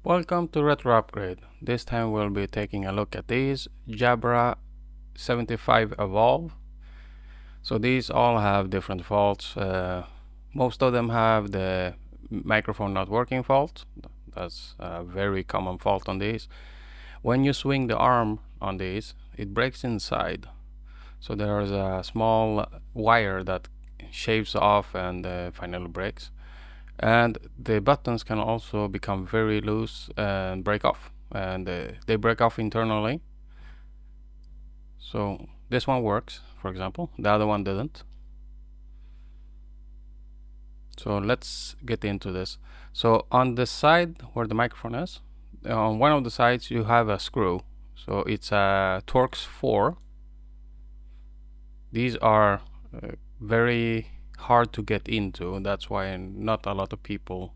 Welcome to Retro Upgrade. This time we'll be taking a look at these Jabra 75 Evolve. So these all have different faults. Most of them have the microphone not working fault. That's a very common fault on these. When you swing the arm on these, it breaks inside. So there's a small wire that shaves off and finally breaks. And the buttons can also become very loose and break off, and they break off internally. So this one works, for example, the other one didn't. So let's get into this. So on the side where the microphone is, on one of the sides you have a screw. So it's a Torx 4. These are very hard to get into. That's why not a lot of people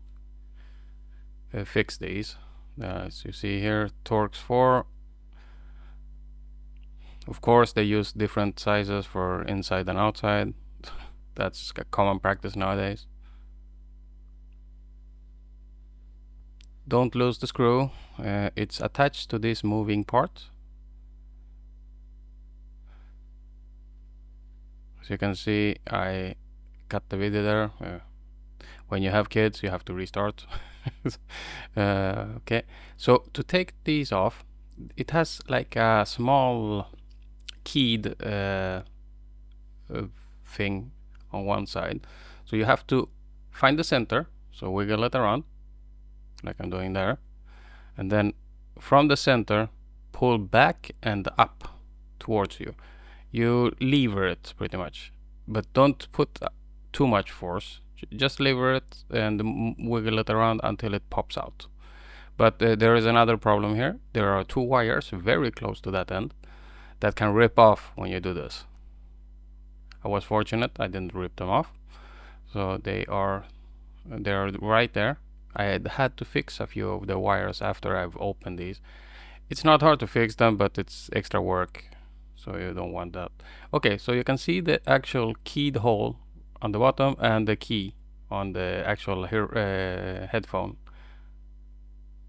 fix these. As you see here, Torx 4. Of course, they use different sizes for inside and outside. That's a common practice nowadays. Don't lose the screw. It's attached to this moving part. As you can see, I cut the video there. When you have kids, you have to restart. Okay, so to take these off, it has like a small keyed thing on one side. So you have to find the center, so wiggle it around like I'm doing there, and then from the center pull back and up towards you. You lever it pretty much, but don't put too much force. Just lever it and wiggle it around until it pops out. But there is another problem here. There are two wires very close to that end that can rip off when you do this. I was fortunate, I didn't rip them off, so they're right there. I had to fix a few of the wires after I've opened these. It's not hard to fix them, but it's extra work, so you don't want that. Okay, so you can see the actual keyed hole on the bottom and the key on the actual headphone.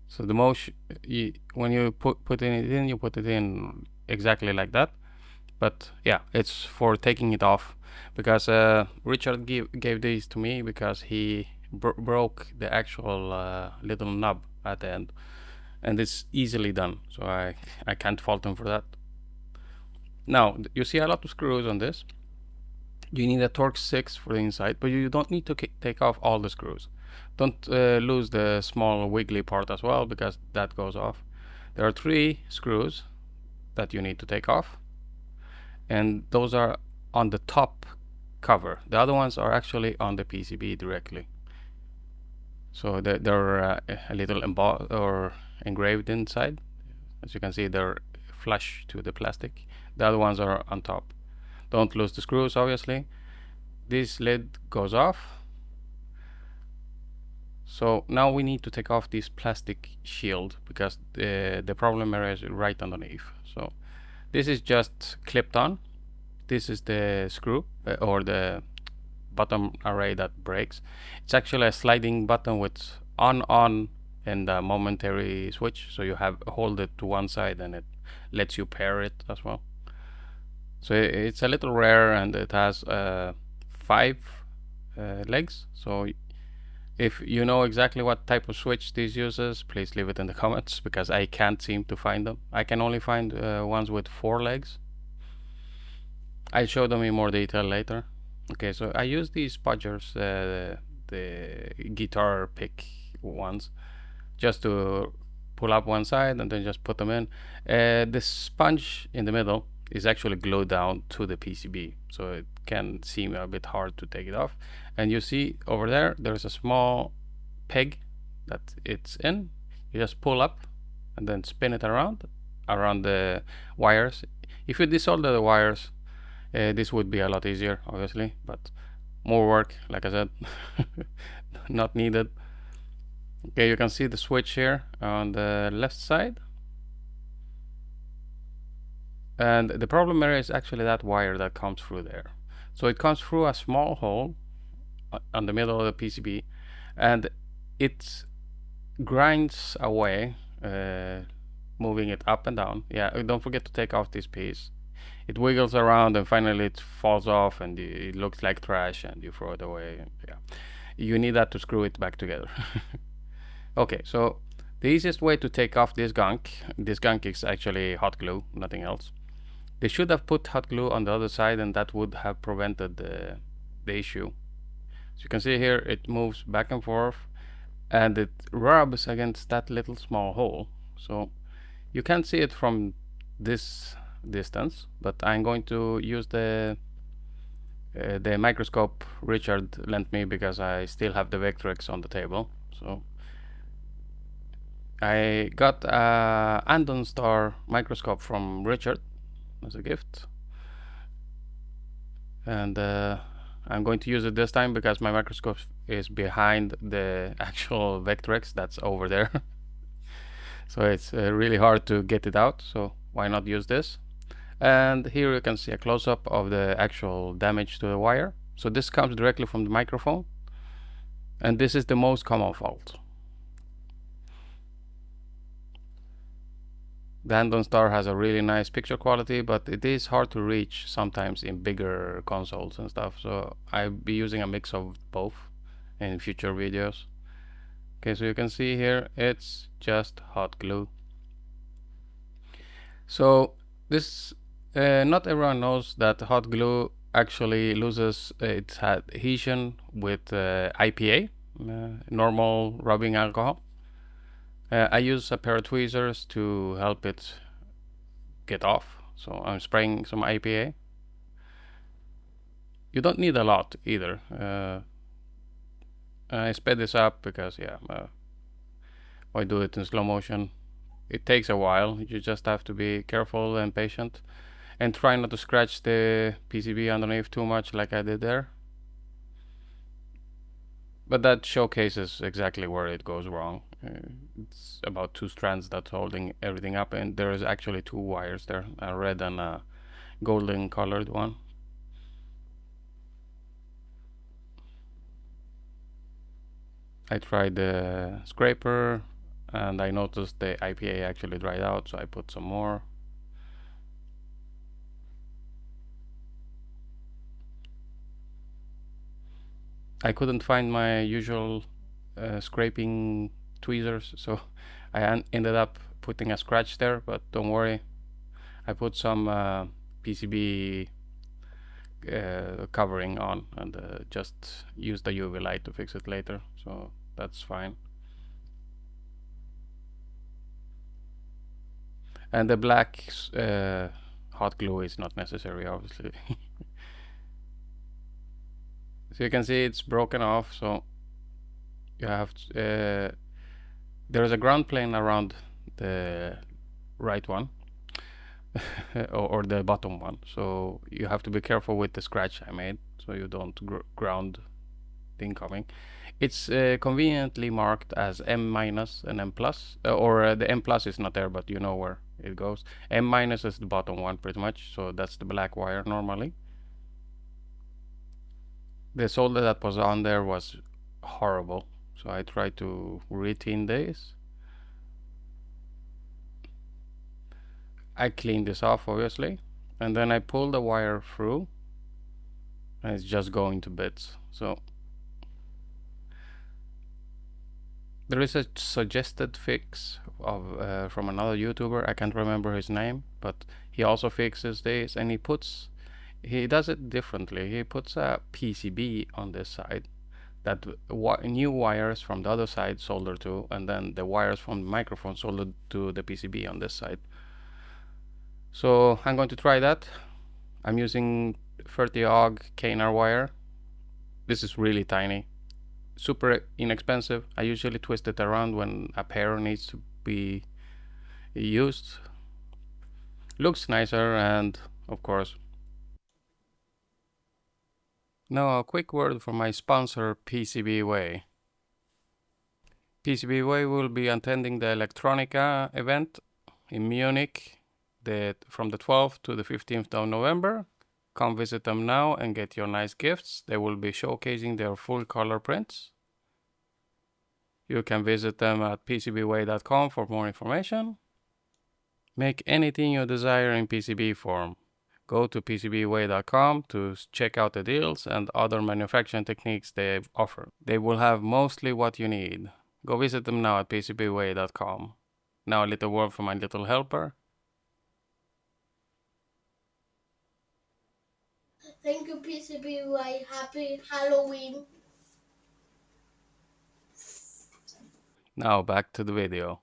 So the motion, when you put it in, you put it in exactly like that. But yeah, it's for taking it off, because Richard gave these to me because he broke the actual little nub at the end, and it's easily done, so I can't fault him for that. Now you see a lot of screws on this. You need a Torx 6 for the inside, but you don't need to take off all the screws. Don't lose the small wiggly part as well, because that goes off. There are 3 screws that you need to take off, and those are on the top cover. The other ones are actually on the PCB directly. So they're a little embossed or engraved inside. As you can see, they're flush to the plastic. The other ones are on top. Don't lose the screws, obviously. This lid goes off. So now we need to take off this plastic shield, because the problem area is right underneath. So this is just clipped on. This is the screw or the bottom array that breaks. It's actually a sliding button with on and a momentary switch, so you hold it to one side and it lets you pair it as well. So it's a little rare, and it has 5 legs. So if you know exactly what type of switch this uses, please leave it in the comments, because I can't seem to find them. I can only find ones with 4 legs. I'll show them in more detail later. Okay, so I use these spudgers, the guitar pick ones, just to pull up one side and then just put them in. The sponge in the middle is actually glued down to the PCB, so it can seem a bit hard to take it off. And you see over there's a small peg that it's in. You just pull up and then spin it around the wires. If you desolder the wires, this would be a lot easier, obviously, but more work, like I said. Not needed. Okay, you can see the switch here on the left side, and the problem area is actually that wire that comes through there. So it comes through a small hole on the middle of the PCB, and it grinds away, moving it up and down. Yeah, don't forget to take off this piece. It wiggles around and finally it falls off and it looks like trash and you throw it away. Yeah, you need that to screw it back together. Okay, so the easiest way to take off this gunk is actually hot glue, nothing else. They should have put hot glue on the other side and that would have prevented the issue. So you can see here it moves back and forth and it rubs against that little small hole. So you can't see it from this distance, but I'm going to use the microscope Richard lent me because I still have the Vectrex on the table. So I got a Andon Star microscope from Richard as a gift, and I'm going to use it this time because my microscope is behind the actual Vectrex that's over there. So it's really hard to get it out, so why not use this? And here you can see a close-up of the actual damage to the wire. So this comes directly from the microphone, and this is the most common fault. The Andon Star has a really nice picture quality, but it is hard to reach sometimes in bigger consoles and stuff, so I'll be using a mix of both in future videos. Okay, so you can see here it's just hot glue. So this not everyone knows that hot glue actually loses its adhesion with IPA, normal rubbing alcohol. I use a pair of tweezers to help it get off. So I'm spraying some IPA. You don't need a lot either. I sped this up because why do it in slow motion? It takes a while. You just have to be careful and patient and try not to scratch the PCB underneath too much like I did there. But that showcases exactly where it goes wrong. It's about 2 strands that's holding everything up, and there is actually 2 wires there, a red and a golden colored one. I tried the scraper and I noticed the IPA actually dried out, so I put some more. I couldn't find my usual scraping tweezers, so I ended up putting a scratch there, but don't worry, I put some PCB covering on and just use the UV light to fix it later, so that's fine. And the black hot glue is not necessary, obviously. So you can see it's broken off, so you have to, there is a ground plane around the right one or the bottom one, so you have to be careful with the scratch I made so you don't ground the incoming. It's conveniently marked as M minus and M plus, or the M plus is not there, but you know where it goes. M minus is the bottom one pretty much, so that's the black wire normally. The solder that was on there was horrible, so I tried to retin this. I cleaned this off obviously, and then I pull the wire through and it's just going to bits. So there is a suggested fix of from another YouTuber, I can't remember his name, but he also fixes this, and he does it differently. He puts a PCB on this side that new wires from the other side solder to, and then the wires from the microphone soldered to the PCB on this side. So I'm going to try that. I'm using 30 AUG Knar wire. This is really tiny, super inexpensive. I usually twist it around when a pair needs to be used. Looks nicer, and of course. Now a quick word from my sponsor PCBWAY. PCBWAY will be attending the Electronica event in Munich from the 12th to the 15th of November. come visit them now and get your nice gifts. They will be showcasing their full color prints. You can visit them at PCBWAY.com for more information. Make anything you desire in PCB form. Go to PCBWAY.com to check out the deals and other manufacturing techniques they offer. They will have mostly what you need. Go visit them now at PCBWAY.com. Now a little word from my little helper. Thank you, PCBWAY. Happy Halloween. Now back to the video.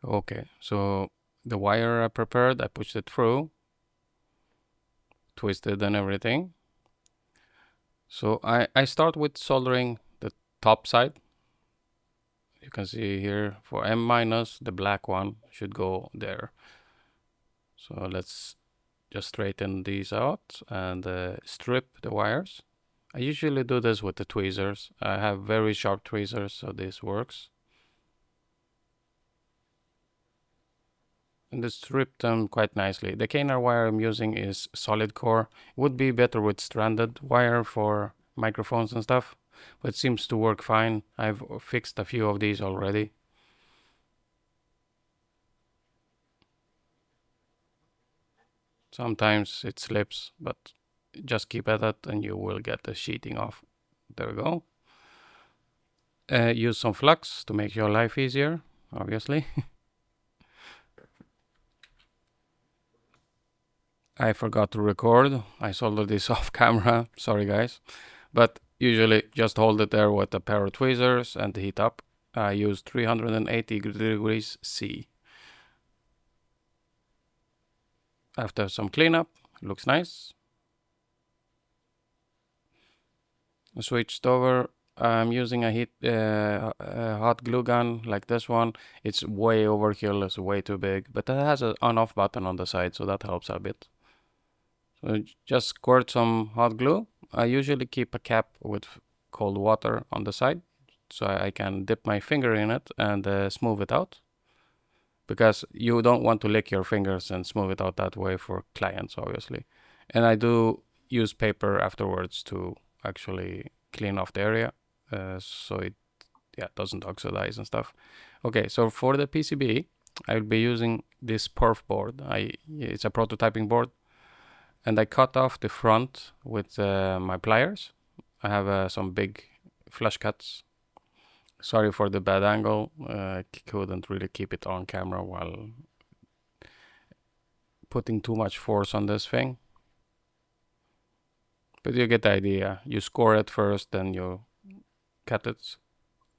Okay, so the wire I prepared, I pushed it through, twisted and everything. So I start with soldering the top side. You can see here for M minus, the black one should go there. So let's just straighten these out and strip the wires. I usually do this with the tweezers. I have very sharp tweezers, so this works. And just strip them quite nicely. The K&R wire I'm using is solid core. It would be better with stranded wire for microphones and stuff, but it seems to work fine. I've fixed a few of these already. Sometimes it slips, but just keep at it and you will get the sheeting off. There we go. Use some flux to make your life easier, obviously. I forgot to record. I soldered this off camera. Sorry guys. But usually just hold it there with a pair of tweezers and heat up. I use 380 degrees C. After some cleanup, looks nice. I switched over. I'm using a hot glue gun like this one. It's way overkill, it's way too big, but it has an on-off button on the side, so that helps a bit. So just squirt some hot glue. I usually keep a cap with cold water on the side, so I can dip my finger in it and smooth it out. Because you don't want to lick your fingers and smooth it out that way for clients, obviously. And I do use paper afterwards to actually clean off the area, so it doesn't oxidize and stuff. Okay, so for the PCB, I will be using this perf board. It's a prototyping board, and I cut off the front with my pliers. I have some big flush cuts. Sorry for the bad angle. I couldn't really keep it on camera while putting too much force on this thing. But you get the idea. You score it first, then you cut it.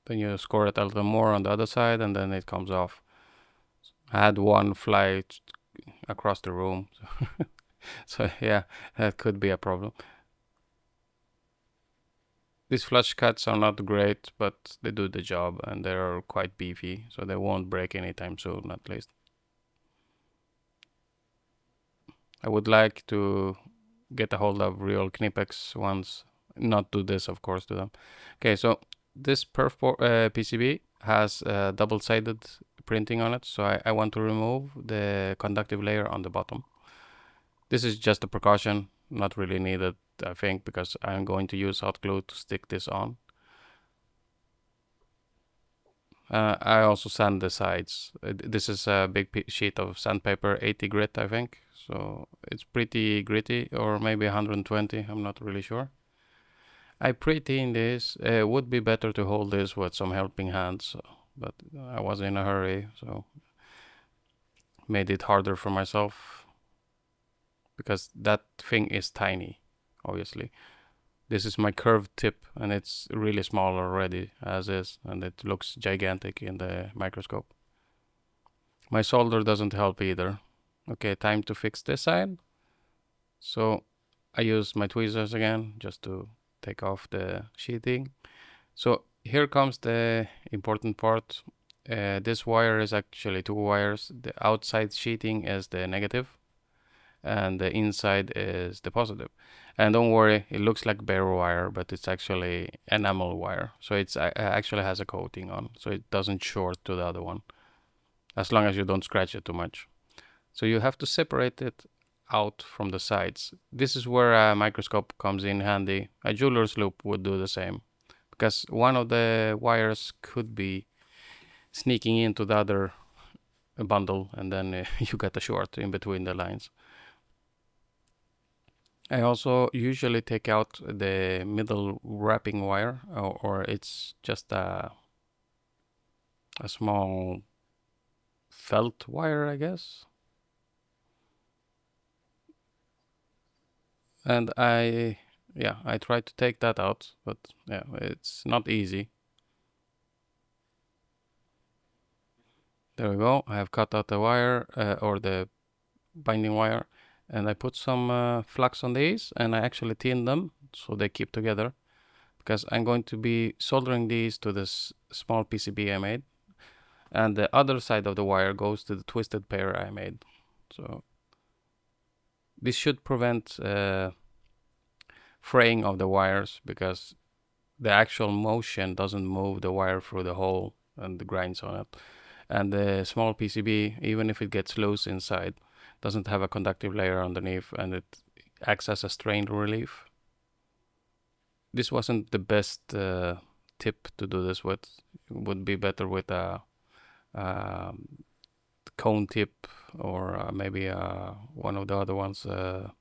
Then you score it a little more on the other side, and then it comes off. I had one fly across the room. So yeah, that could be a problem. These flush cuts are not great, but they do the job and they're quite beefy, so they won't break anytime soon, at least. I would like to get a hold of real Knipex ones, not do this, of course, to them. Okay, so this perf PCB has double-sided printing on it, so I want to remove the conductive layer on the bottom. This is just a precaution, not really needed, I think, because I'm going to use hot glue to stick this on. I also sand the sides. This is a big sheet of sandpaper, 80 grit, I think. So it's pretty gritty, or maybe 120, I'm not really sure. I pre-tin this. It would be better to hold this with some helping hands, but I was in a hurry, so made it harder for myself. Because that thing is tiny, obviously. This is my curved tip, and it's really small already as is, and it looks gigantic in the microscope. My solder doesn't help either. Okay, time to fix this side. So I use my tweezers again just to take off the sheeting. So here comes the important part. This wire is actually two wires. The outside sheeting is the negative, and the inside is the positive. And don't worry, it looks like bare wire, but it's actually enamel wire. So it's actually has a coating on, so it doesn't short to the other one. as long as you don't scratch it too much. So you have to separate it out from the sides. This is where a microscope comes in handy. A jeweler's loop would do the same, because one of the wires could be sneaking into the other bundle, and then you get a short in between the lines. I also usually take out the middle wrapping wire, or it's just a small felt wire, I guess. And I try to take that out, but yeah, it's not easy. There we go. I have cut out the wire, or the binding wire, and I put some flux on these, and I actually tin them so they keep together, because I'm going to be soldering these to this small PCB I made, and the other side of the wire goes to the twisted pair I made. So this should prevent fraying of the wires, because the actual motion doesn't move the wire through the hole and the grinds on it. And the small PCB, even if it gets loose inside, doesn't have a conductive layer underneath, and it acts as a strain relief. This wasn't the best tip to do this with. It would be better with a cone tip, or maybe one of the other ones, the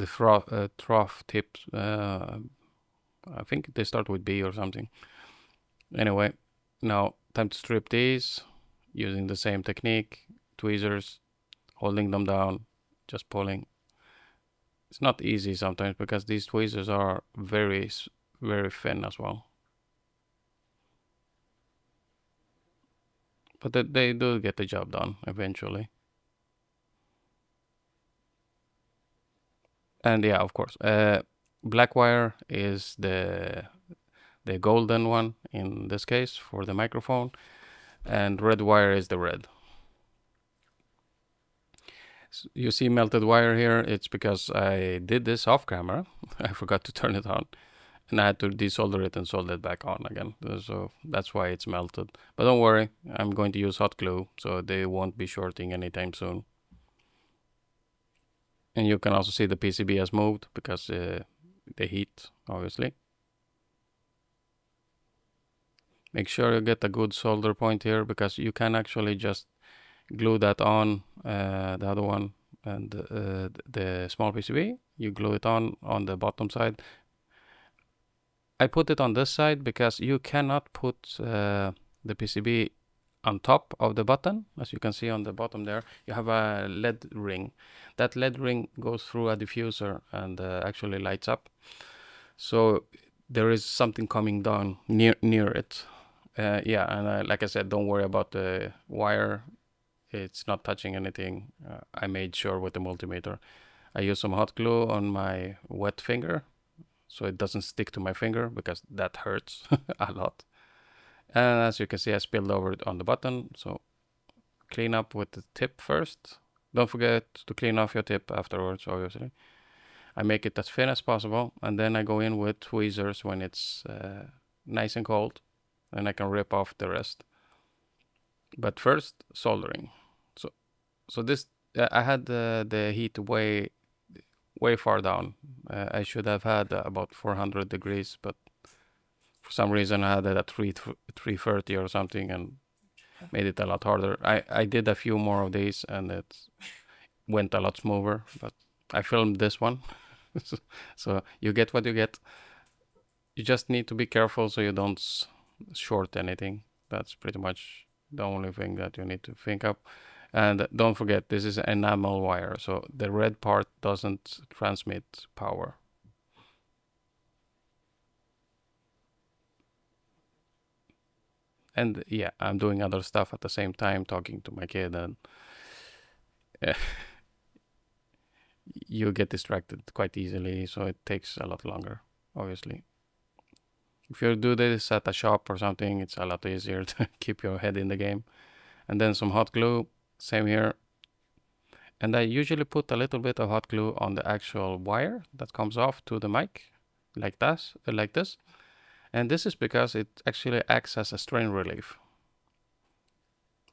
trough tip. I think they start with B or something. Anyway, now time to strip these using the same technique, tweezers, holding them down, just pulling. It's not easy sometimes because these tweezers are very, very thin as well. But they do get the job done eventually. And yeah, of course, black wire is the golden one in this case for the microphone, and red wire is the red. So you see melted wire here. It's because I did this off camera. I forgot to turn it on, and I had to desolder it and solder it back on again. So that's why it's melted. But don't worry, I'm going to use hot glue, so they won't be shorting anytime soon. And you can also see the PCB has moved because the heat, obviously. Make sure you get a good solder point here, because you can actually just glue that on the other one, and the small PCB. You glue it on the bottom side. I put it on this side because you cannot put the PCB on top of the button. As you can see on the bottom there, you have a LED ring. That LED ring goes through a diffuser and actually lights up. So there is something coming down near it. Yeah, and like I said, don't worry about the wire. It's not touching anything. I made sure with the multimeter. I used some hot glue on my wet finger, so it doesn't stick to my finger, because that hurts a lot. And as you can see, I spilled over it on the button. So clean up with the tip first. Don't forget to clean off your tip afterwards, obviously. I make it as thin as possible, and then I go in with tweezers when it's nice and cold, and I can rip off the rest. But first, soldering. So this, I had the heat way far down. I should have had about 400 degrees, but for some reason I had it at 330 or something, and made it a lot harder. I did a few more of these, and it went a lot smoother, but I filmed this one. So you get what you get. You just need to be careful so you don't short anything. That's pretty much the only thing that you need to think of. And don't forget, this is enamel wire, so the red part doesn't transmit power. And yeah, I'm doing other stuff at the same time, talking to my kid, and you get distracted quite easily, so it takes a lot longer, obviously. If you do this at a shop or something, it's a lot easier to keep your head in the game. And then some hot glue, same here. And I usually put a little bit of hot glue on the actual wire that comes off to the mic, like this. And this is because it actually acts as a strain relief.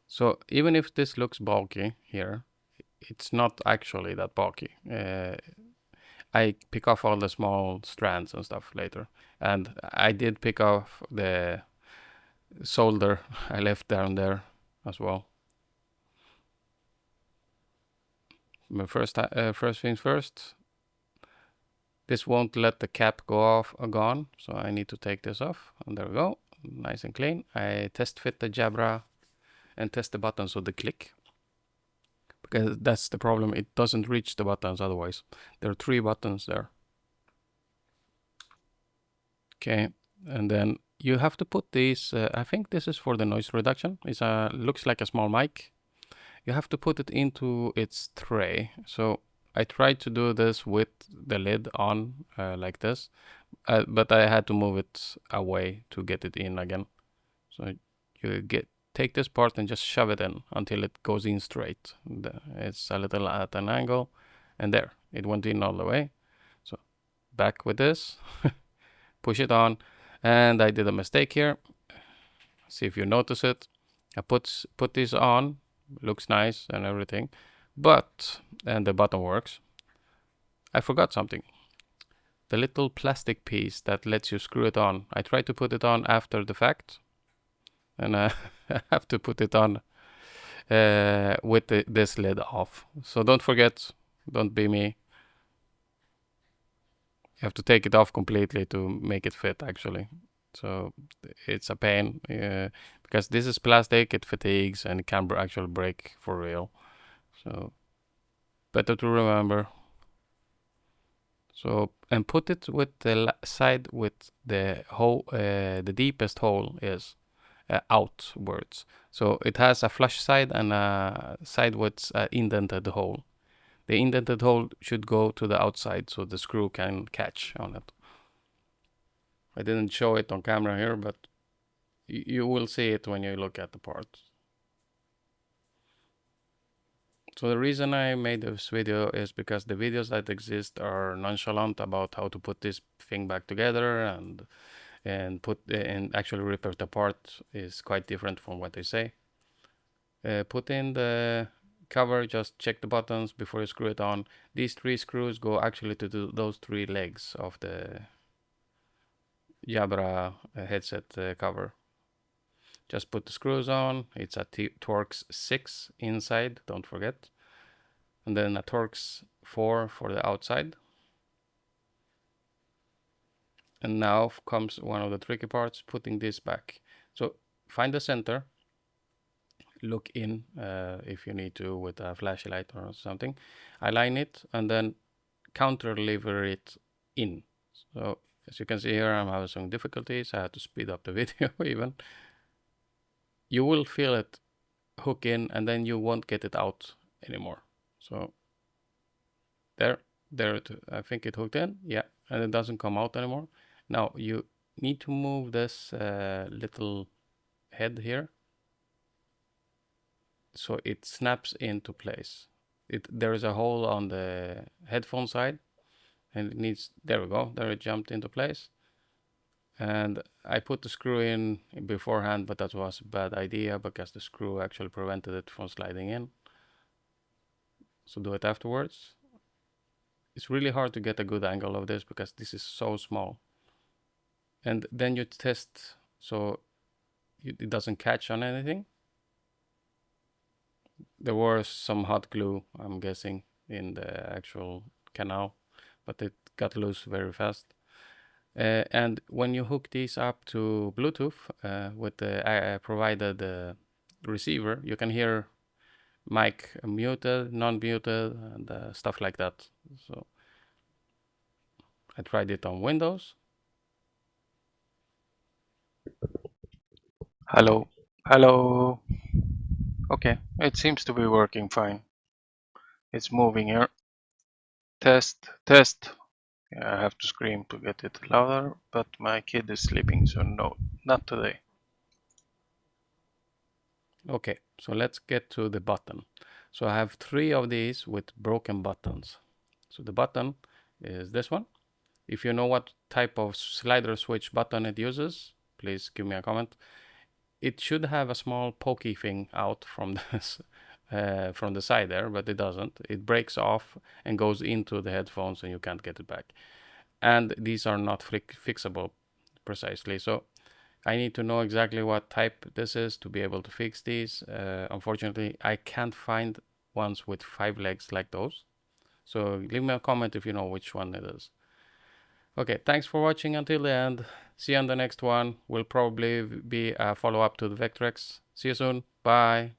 So even if this looks bulky here, it's not actually that bulky. I pick off all the small strands and stuff later. And I did pick off the solder I left down there as well. But first things first, this won't let the cap go off or gone, so I need to take this off. And there we go, nice and clean. I test fit the Jabra and test the buttons with the click, because that's the problem. It doesn't reach the buttons otherwise. There are 3 buttons there. Okay, and then you have to put these, I think this is for the noise reduction. It looks like a small mic. You have to put it into its tray. So I tried to do this with the lid on like this, but I had to move it away to get it in again. So you take this part and just shove it in until it goes in straight. It's a little at an angle, and there, it went in all the way. So back with this, push it on, and I did a mistake here. See if you notice it. I put this on, looks nice and everything, and the button works. I forgot something. The little plastic piece that lets you screw it on. I tried to put it on after the fact, and I have to put it on with this lid off. So don't forget, don't be me. You have to take it off completely to make it fit, actually. So it's a pain because this is plastic, it fatigues and it can actually break for real. So better to remember. So, and put it with the side with the hole, the deepest hole is outwards. So it has a flush side and a side with indented hole. The indented hole should go to the outside so the screw can catch on it. I didn't show it on camera here, but you will see it when you look at the part. So the reason I made this video is because the videos that exist are nonchalant about how to put this thing back together and actually rip it apart is quite different from what they say. Put in the cover, just check the buttons before you screw it on. These 3 screws go actually to those 3 legs of the Jabra headset cover. Just put the screws on. It's a Torx 6 inside, don't forget. And then a Torx 4 for the outside. And now comes one of the tricky parts, putting this back. So find the center, look in if you need to with a flashlight or something. Align it and then counter lever it in. So as you can see here, I'm having some difficulties. I have to speed up the video even. You will feel it hook in and then you won't get it out anymore. So there I think it hooked in, yeah, and it doesn't come out anymore. Now you need to move this little head here so it snaps into place. There is a hole on the headphone side and it needs, there we go, there it jumped into place. And I put the screw in beforehand, but that was a bad idea because the screw actually prevented it from sliding in. So do it afterwards. It's really hard to get a good angle of this because this is so small. And then you test so it doesn't catch on anything. There was some hot glue, I'm guessing, in the actual canal, but it got loose very fast. And when you hook these up to Bluetooth with the provided receiver, you can hear mic muted, non-muted, and stuff like that. So I tried it on Windows. Hello, hello. Okay, it seems to be working fine. It's moving here. Test, test. Yeah, I have to scream to get it louder, but my kid is sleeping, so no, not today. Okay, so let's get to the button. So I have 3 of these with broken buttons. So the button is this one. If you know what type of slider switch button it uses, please give me a comment. it should have a small pokey thing out from this from the side there, but it doesn't. It breaks off and goes into the headphones, and you can't get it back. And these are not fixable precisely, so I need to know exactly what type this is to be able to fix these. Unfortunately, I can't find ones with 5 legs like those. So leave me a comment if you know which one it is. Okay, thanks for watching until the end. See you on the next one. Will probably be a follow-up to the Vectrex. See you soon. Bye.